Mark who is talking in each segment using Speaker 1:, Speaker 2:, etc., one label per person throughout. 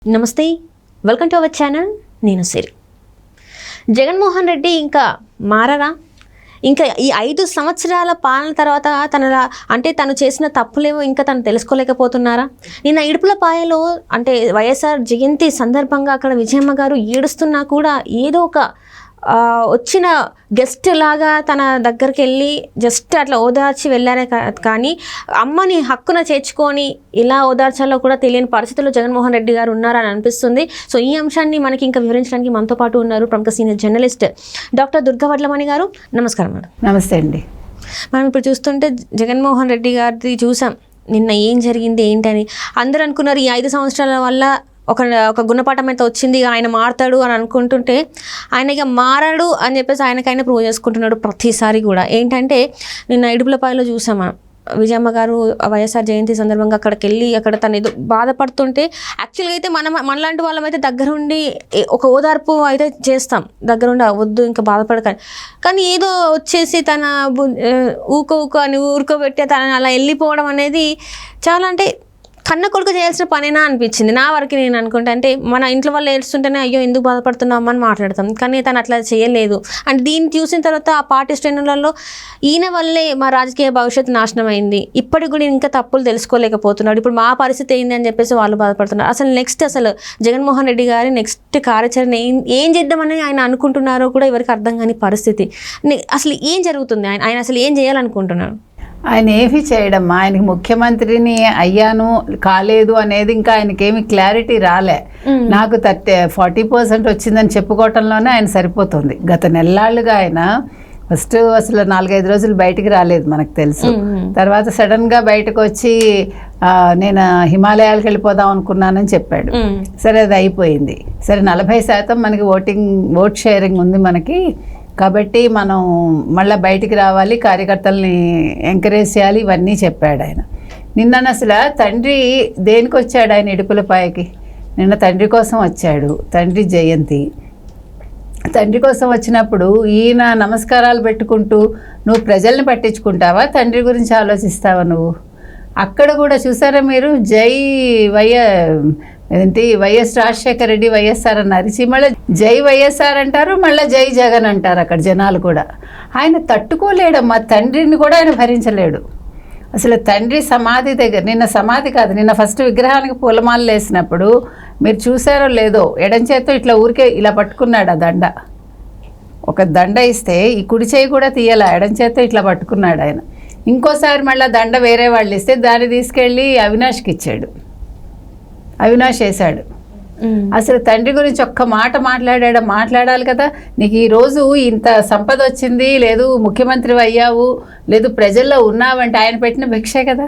Speaker 1: నమస్తే, welcome to our channel. నేను సిరి. జగన్మోహన్ రెడ్డి ఇంకా మారరా? ఇంకా ఈ 5 సంవత్సరాల పాలన తర్వాత తను చేసిన తప్పులేమో ఇంకా తను తెలుసుకోలేకపోతున్నారా? నిన్న ఇడుపులపాయలో అంటే వైఎస్ఆర్ జయంతి సందర్భంగా అక్కడ విజయమ్మ గారు ఏడుస్తున్నా కూడా ఏదో ఒక వచ్చిన గెస్ట్ లాగా తన దగ్గరికి వెళ్ళి జస్ట్ అట్లా ఓదార్చి వెళ్ళారే కానీ అమ్మని హక్కున చేర్చుకొని ఇలా ఓదార్చాలో కూడా తెలియని పరిస్థితుల్లో జగన్మోహన్ రెడ్డి గారు ఉన్నారని అనిపిస్తుంది. సో ఈ అంశాన్ని మనకి ఇంకా వివరించడానికి మనతో పాటు ఉన్నారు ప్రముఖ senior journalist doctor Durga Vadlamani గారు. నమస్కారం మేడం.
Speaker 2: నమస్తే అండి.
Speaker 1: మనం ఇప్పుడు చూస్తుంటే జగన్మోహన్ రెడ్డి గారిది చూసాం నిన్న ఏం జరిగింది ఏంటని. అందరూ అనుకున్నారు ఈ 5 సంవత్సరాల వల్ల ఒక గుణపాఠం అయితే వచ్చింది, ఆయన మారతాడు అని అనుకుంటుంటే ఆయన ఇక మారాడు అని చెప్పేసి ఆయనకైనా ప్రూవ్ చేసుకుంటున్నాడు ప్రతిసారి కూడా. ఏంటంటే నిన్న ఇడుపులపాయలో చూసాం మనం విజయమ్మ గారు వైఎస్ఆర్ జయంతి సందర్భంగా అక్కడికి వెళ్ళి అక్కడ తను ఏదో బాధపడుతుంటే యాక్చువల్గా అయితే మనలాంటి వాళ్ళమైతే దగ్గరుండి ఒక ఓదార్పు అయితే చేస్తాం, దగ్గరుండి వద్దు ఇంకా బాధపడక, కానీ ఏదో వచ్చేసి తన ఊకో అని ఊరుకోబెట్టి తనని అలా వెళ్ళిపోవడం అనేది చాలా అంటే కన్న కొడుకు చేయాల్సిన పనేనా అనిపించింది నా వరకు. నేను అనుకుంటా అంటే మన ఇంట్లో వాళ్ళు ఏడుస్తుంటేనే అయ్యో ఎందుకు బాధపడుతున్నాం అని మాట్లాడతాం, కానీ తను అట్లా చేయలేదు. అంటే దీన్ని చూసిన తర్వాత ఆ పార్టీ శ్రేణులలో ఈయన వల్లే మా రాజకీయ భవిష్యత్తు నాశనం అయింది, ఇప్పటికి కూడా ఇంకా తప్పులు తెలుసుకోలేకపోతున్నాడు, ఇప్పుడు మా పరిస్థితి ఏంది అని చెప్పేసి వాళ్ళు బాధపడుతున్నారు. అసలు జగన్మోహన్ రెడ్డి గారి నెక్స్ట్ కార్యాచరణ ఏం చేద్దామని ఆయన అనుకుంటున్నారో కూడా ఎవరికి అర్థం కాని పరిస్థితి. అసలు ఏం జరుగుతుంది, ఆయన అసలు ఏం చేయాలనుకుంటున్నారు?
Speaker 2: ఆయన ఏమీ చేయడం, ఆయనకి ముఖ్యమంత్రిని అయ్యాను కాలేదు అనేది ఇంకా ఆయనకేమి క్లారిటీ రాలే. నాకు 40% వచ్చిందని చెప్పుకోవటంలోనే ఆయన సరిపోతుంది. గత నెల్లాళ్ళుగా ఆయన ఫస్ట్ అసలు 4-5 రోజులు బయటికి రాలేదు మనకు తెలుసు. తర్వాత సడన్గా బయటకు వచ్చి నేను హిమాలయాలకు వెళ్ళిపోదాం అనుకున్నానని చెప్పాడు. సరే అది అయిపోయింది. సరే 40% మనకి ఓట్ షేరింగ్ ఉంది మనకి, కాబట్టి మనం మళ్ళీ బయటికి రావాలి, కార్యకర్తల్ని ఎంకరేజ్ చేయాలి, ఇవన్నీ చెప్పాడు ఆయన. నిన్న అసలు తండ్రి దేనికి వచ్చాడు ఆయన ఇడుపులపాయకి? నిన్న తండ్రి కోసం వచ్చాడు, తండ్రి జయంతి. తండ్రి కోసం వచ్చినప్పుడు ఈయన నమస్కారాలు పెట్టుకుంటూ నువ్వు ప్రజల్ని పట్టించుకుంటావా, తండ్రి గురించి ఆలోచిస్తావా నువ్వు? అక్కడ కూడా చూసారా మీరు, జై వైఎస్ రాజశేఖర రెడ్డి వైఎస్ఆర్ అన్నారు, మళ్ళీ జై వైఎస్ఆర్ అంటారు, మళ్ళీ జై జగన్ అంటారు అక్కడ జనాలు కూడా. ఆయన తట్టుకోలేడమ్మా, తండ్రిని కూడా ఆయన భరించలేడు. అసలు తండ్రి సమాధి దగ్గర, నిన్న సమాధి కాదు, నిన్న ఫస్ట్ విగ్రహానికి పూలమాలలు వేసినప్పుడు మీరు చూసారో లేదో, ఎడం చేత్తో ఇట్లా ఊరికే ఇలా పట్టుకున్నాడు ఆ దండ. ఒక దండ ఇస్తే ఈ కుడి చేయి కూడా తీయాల, ఎడం చేత్తో ఇట్లా పట్టుకున్నాడు ఆయన. ఇంకోసారి మళ్ళీ దండ వేరే వాళ్ళు ఇస్తే దాన్ని తీసుకెళ్ళి అవినాష్కి ఇచ్చాడు, అవినాష్ వేశాడు. అసలు తండ్రి గురించి ఒక్క మాట మాట్లాడాలి కదా. నీకు ఈరోజు ఇంత సంపద వచ్చింది, లేదు ముఖ్యమంత్రి అయ్యావు, లేదు ప్రజల్లో ఉన్నావంటే ఆయన పెట్టిన భిక్షే కదా,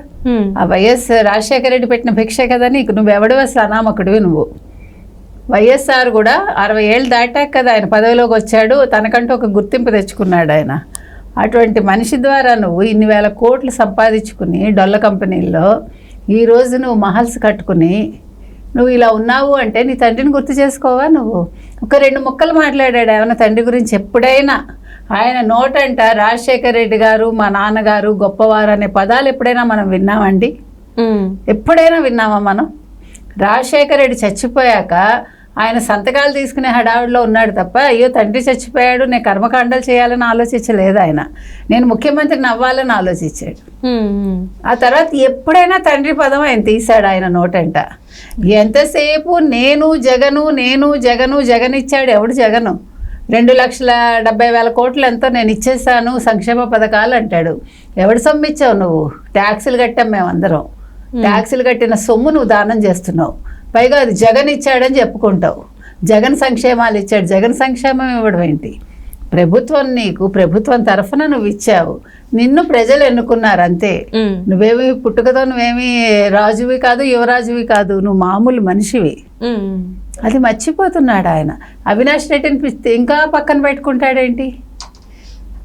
Speaker 2: ఆ వైఎస్ రాజశేఖర రెడ్డి పెట్టిన భిక్షే కదా నీకు. నువ్వెవడు అసలు అనామకుడివి నువ్వు. వైఎస్ఆర్ కూడా 60 ఏళ్ళు దాటాక కదా ఆయన పదవిలోకి వచ్చాడు, తనకంటూ ఒక గుర్తింపు తెచ్చుకున్నాడు ఆయన. అటువంటి మనిషి ద్వారా నువ్వు ఇన్ని వేల కోట్లు సంపాదించుకుని డొల్ల కంపెనీల్లో ఈరోజు నువ్వు మహల్స్ కట్టుకుని నువ్వు ఇలా ఉన్నావు అంటే నీ తండ్రిని గుర్తు చేసుకోవా నువ్వు? ఒక 2 ముక్కలు మాట్లాడాడు ఏమైనా తండ్రి గురించి ఎప్పుడైనా? ఆయన నోటంట రాజశేఖర రెడ్డి గారు మా నాన్నగారు గొప్పవారు అనే పదాలు ఎప్పుడైనా మనం విన్నామండి? ఎప్పుడైనా విన్నామా మనం? రాజశేఖర రెడ్డి చచ్చిపోయాక ఆయన సంతకాలు తీసుకునే హడావుడిలో ఉన్నాడు తప్ప అయ్యో తండ్రి చచ్చిపోయాడు నేను కర్మకాండాలు చేయాలని ఆలోచించలేదు ఆయన. నేను ముఖ్యమంత్రిని అవ్వాలని ఆలోచించాడు. ఆ తర్వాత ఎప్పుడైనా తండ్రి పదం ఆయన తీశాడు ఆయన నోటంట. ఎంతసేపు నేను జగను జగన్ ఇచ్చాడు. ఎవడు జగను? 2,70,000 కోట్లు ఎంతో నేను ఇచ్చేసాను సంక్షేమ పథకాలు అంటాడు. ఎవడు సొమ్ము ఇచ్చావు నువ్వు? ట్యాక్సులు కట్టాం మేమందరం, ట్యాక్సులు కట్టిన సొమ్ము నువ్వు దానం చేస్తున్నావు. పైగా అది జగన్ ఇచ్చాడని చెప్పుకుంటావు. జగన్ సంక్షేమాలు ఇచ్చాడు, జగన్ సంక్షేమం ఇవ్వడం ఏంటి? ప్రభుత్వం తరఫున నువ్వు ఇచ్చావు, నిన్ను ప్రజలు ఎన్నుకున్నారు అంతే. నువ్వేమి పుట్టుకతో నువ్వేమి రాజువి కాదు, యువరాజువి కాదు, నువ్వు మామూలు మనిషివి. అది మర్చిపోతున్నాడు ఆయన. అవినాష్ రెడ్డిని ఇంకా పక్కన పెట్టుకుంటాడేంటి?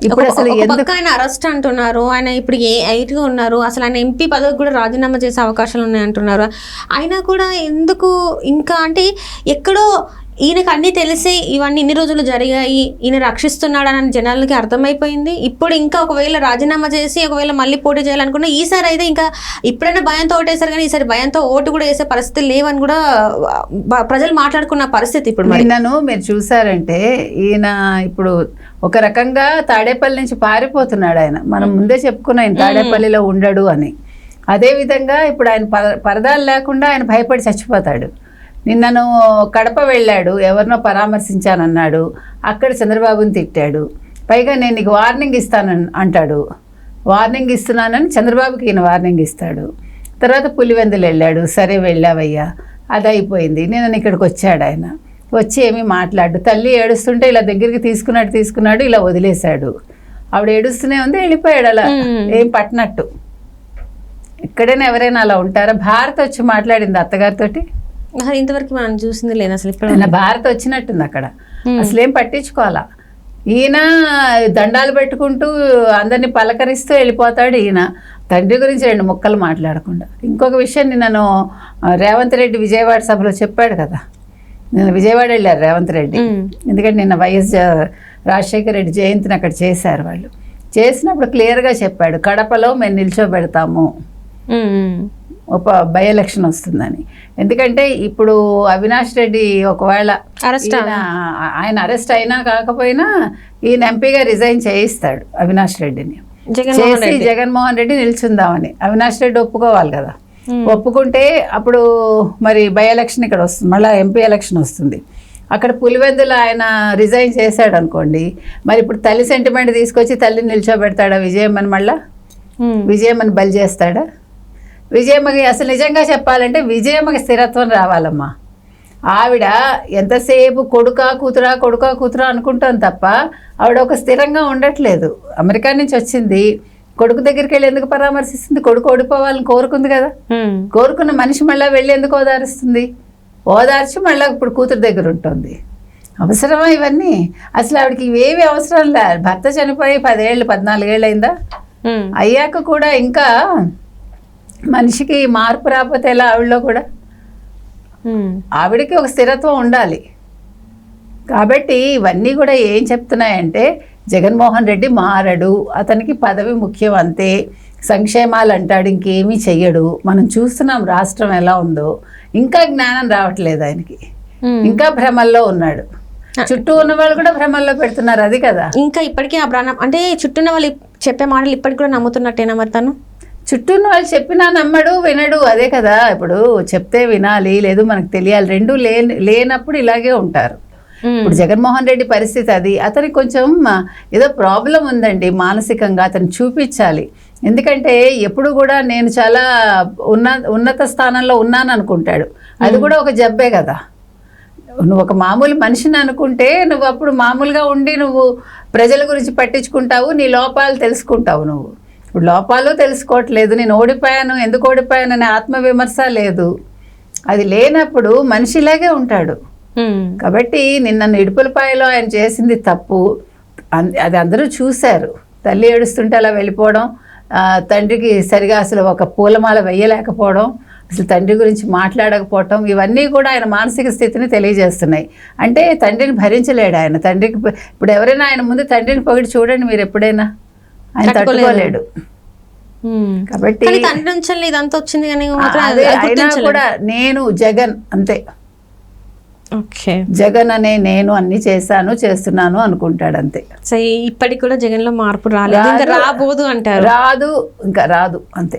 Speaker 1: ఇప్పుడు అసలు ఎందుకు ఆయన అరెస్ట్ అంటున్నారు? ఆయన ఇప్పుడు ఐటీగా ఉన్నారు, అసలు ఆయన ఎంపీ పదవికి కూడా రాజీనామా చేసే అవకాశాలు ఉన్నాయి అంటున్నారు. అయినా కూడా ఎందుకు ఇంకా అంటే ఎక్కడో ఈయనకు అన్నీ తెలిసి ఇవన్నీ ఇన్ని రోజులు జరిగాయి, ఈయన రక్షిస్తున్నాడని జనాలకి అర్థమైపోయింది. ఇప్పుడు ఇంకా ఒకవేళ రాజీనామా చేసి ఒకవేళ మళ్ళీ పోటీ చేయాలనుకున్నా ఈసారి అయితే ఇంకా ఇప్పుడైనా భయంతో ఓటేశారు, కానీ ఈసారి భయంతో ఓటు కూడా వేసే పరిస్థితి లేవని కూడా ప్రజలు మాట్లాడుకున్న పరిస్థితి ఇప్పుడు.
Speaker 2: నిన్నను మీరు చూసారంటే ఈయన ఇప్పుడు ఒక రకంగా తాడేపల్లి నుంచి పారిపోతున్నాడు ఆయన. మనం ముందే చెప్పుకున్నాం ఆయన తాడేపల్లిలో ఉండడు అని. అదేవిధంగా ఇప్పుడు ఆయన పరదాలు లేకుండా ఆయన భయపడి చచ్చిపోతాడు. నిన్నను కడప వెళ్ళాడు, ఎవరినో పరామర్శించానన్నాడు, అక్కడ చంద్రబాబుని తిట్టాడు. పైగా నేను నీకు వార్నింగ్ ఇస్తానని అంటాడు. వార్నింగ్ ఇస్తున్నానని చంద్రబాబుకి ఈయన వార్నింగ్ ఇస్తాడు. తర్వాత పులివెందులు వెళ్ళాడు, సరే వెళ్ళావయ్యా, అది అయిపోయింది. నేను ఇక్కడికి వచ్చాడు ఆయన, వచ్చి ఏమీ మాట్లాడు. తల్లి ఏడుస్తుంటే ఇలా దగ్గరికి తీసుకున్నాడు, ఇలా వదిలేశాడు. ఆవిడ ఏడుస్తూనే ఉంది, వెళ్ళిపోయాడు అలా ఏం పట్టినట్టు. ఎక్కడైనా ఎవరైనా అలా ఉంటారా? భారత్ వచ్చి మాట్లాడింది అత్తగారితోటి,
Speaker 1: ఇంతవరకు మనం చూసింది లేదు అసలు. ఇప్పుడు
Speaker 2: భారత్ వచ్చినట్టుంది అక్కడ, అసలు ఏం పట్టించుకోవాలా. ఈయన దండాలు పెట్టుకుంటూ అందరినీ పలకరిస్తూ వెళ్ళిపోతాడు. ఈయన తండ్రి గురించి 2 ముక్కలు మాట్లాడకుండా. ఇంకొక విషయం నిన్నను రేవంత్ రెడ్డి విజయవాడ సభలో చెప్పాడు కదా. నిన్న విజయవాడ వెళ్ళారు రేవంత్ రెడ్డి, ఎందుకంటే నిన్న వైఎస్ రాజశేఖర రెడ్డి జయంతిని అక్కడ చేశారు. వాళ్ళు చేసినప్పుడు క్లియర్గా చెప్పాడు, కడపలో మేము నిల్చోబెడతాము, బై ఎలక్షన్ వస్తుందని. ఎందుకంటే ఇప్పుడు అవినాష్ రెడ్డి ఒకవేళ ఆయన అరెస్ట్ అయినా కాకపోయినా ఈయన ఎంపీగా రిజైన్ చేయిస్తాడు అవినాష్ రెడ్డిని, చేసి జగన్మోహన్ రెడ్డి నిల్చుందామని. అవినాష్ రెడ్డి ఒప్పుకోవాలి కదా. ఒప్పుకుంటే అప్పుడు మరి బై ఎలక్షన్ ఇక్కడ వస్తుంది, మళ్ళీ ఎంపీ ఎలక్షన్ వస్తుంది. అక్కడ పులివెందులు ఆయన రిజైన్ చేశాడు అనుకోండి, మరి ఇప్పుడు తల్లి సెంటిమెంట్ తీసుకొచ్చి తల్లిని నిల్చోబెడతాడా విజయమ్మని? మళ్ళా విజయమ్మని బలి చేస్తాడా? విజయమ్మకి అసలు నిజంగా చెప్పాలంటే విజయమ్మకి స్థిరత్వం రావాలమ్మా. ఆవిడ ఎంతసేపు కొడుకా కూతురా అనుకుంటాను తప్ప ఆవిడ ఒక స్థిరంగా ఉండట్లేదు. అమెరికా నుంచి వచ్చింది, కొడుకు దగ్గరికి వెళ్ళి ఎందుకు పరామర్శిస్తుంది? కొడుకు ఓడిపోవాలని కోరుకుంది కదా. కోరుకున్న మనిషి మళ్ళీ వెళ్ళి ఎందుకు ఓదారుస్తుంది? ఓదార్చి మళ్ళీ ఇప్పుడు కూతురు దగ్గర ఉంటుంది. అవసరమా ఇవన్నీ? అసలు ఆవిడకి ఇవేవి అవసరం లే. భర్త చనిపోయి 14 ఏళ్ళు అయిందా? అయ్యాక కూడా ఇంకా మనిషికి మార్పు రాకపోతే ఎలా? ఆవిడలో కూడా ఆవిడకి ఒక స్థిరత్వం ఉండాలి. కాబట్టి ఇవన్నీ కూడా ఏం చెప్తున్నాయంటే జగన్మోహన్ రెడ్డి మారడు, అతనికి పదవి ముఖ్యం అంతే, సంక్షేమాలు అంటాడు, ఇంకేమీ చెయ్యడు. మనం చూస్తున్నాం రాష్ట్రం ఎలా ఉందో. ఇంకా జ్ఞానం రావట్లేదు ఆయనకి, ఇంకా భ్రమల్లో ఉన్నాడు. చుట్టూ ఉన్న వాళ్ళు కూడా భ్రమల్లో పెడుతున్నారు, అది కదా.
Speaker 1: ఇంకా ఇప్పటికీ ఆ ప్రాణం అంటే చుట్టూ ఉన్న వాళ్ళు చెప్పే మాటలు ఇప్పటికి కూడా నమ్ముతున్నట్టేనా మరి తను?
Speaker 2: చుట్టూ ఉన్న వాళ్ళు చెప్పినా నమ్మడు, వినడు, అదే కదా. ఇప్పుడు చెప్తే వినాలి, లేదు మనకు తెలియాలి. రెండు లేనప్పుడు ఇలాగే ఉంటారు. ఇప్పుడు జగన్మోహన్ రెడ్డి పరిస్థితి అది. అతనికి కొంచెం ఏదో ప్రాబ్లం ఉందండి మానసికంగా, అతను చూపించాలి. ఎందుకంటే ఎప్పుడు కూడా నేను చాలా ఉన్నత స్థానంలో ఉన్నాను అనుకుంటాడు. అది కూడా ఒక జబ్బే కదా. నువ్వు ఒక మామూలు మనిషిని అనుకుంటే నువ్వు అప్పుడు మామూలుగా ఉండి నువ్వు ప్రజల గురించి పట్టించుకుంటావు, నీ లోపాలు తెలుసుకుంటావు. నువ్వు ఇప్పుడు లోపాలు తెలుసుకోవట్లేదు. నేను ఓడిపోయాను, ఎందుకు ఓడిపోయాను అనే ఆత్మవిమర్శ లేదు. అది లేనప్పుడు మనిషిలాగే ఉంటాడు. కాబట్టి నిన్న ఇడుపులపాయలో ఆయన చేసింది తప్పు, అది అందరూ చూశారు. తల్లి ఏడుస్తుంటే అలా వెళ్ళిపోవడం, తండ్రికి సరిగా అసలు ఒక పూలమాల వేయలేకపోవడం, అసలు తండ్రి గురించి మాట్లాడకపోవటం, ఇవన్నీ కూడా ఆయన మానసిక స్థితిని తెలియజేస్తున్నాయి. అంటే తండ్రిని భరించలేడు ఆయన. తండ్రికి ఇప్పుడు ఎవరైనా ఆయన ముందు తండ్రిని పొగిడి చూడండి మీరు ఎప్పుడైనా, ఆయన తట్టుకోలేడు. కాబట్టి
Speaker 1: తండ్రి నుంచి ఇదంతా వచ్చింది కానీ
Speaker 2: అయినా కూడా నేను జగన్ అంతే, జగన్ అనే నేను అన్ని చేస్తున్నాను అనుకుంటాడు అంతే.
Speaker 1: ఇప్పటికి కూడా జగన్ లో మార్పు రాలేదు, రాబోదు అంటారు.
Speaker 2: రాదు, ఇంకా రాదు అంతే.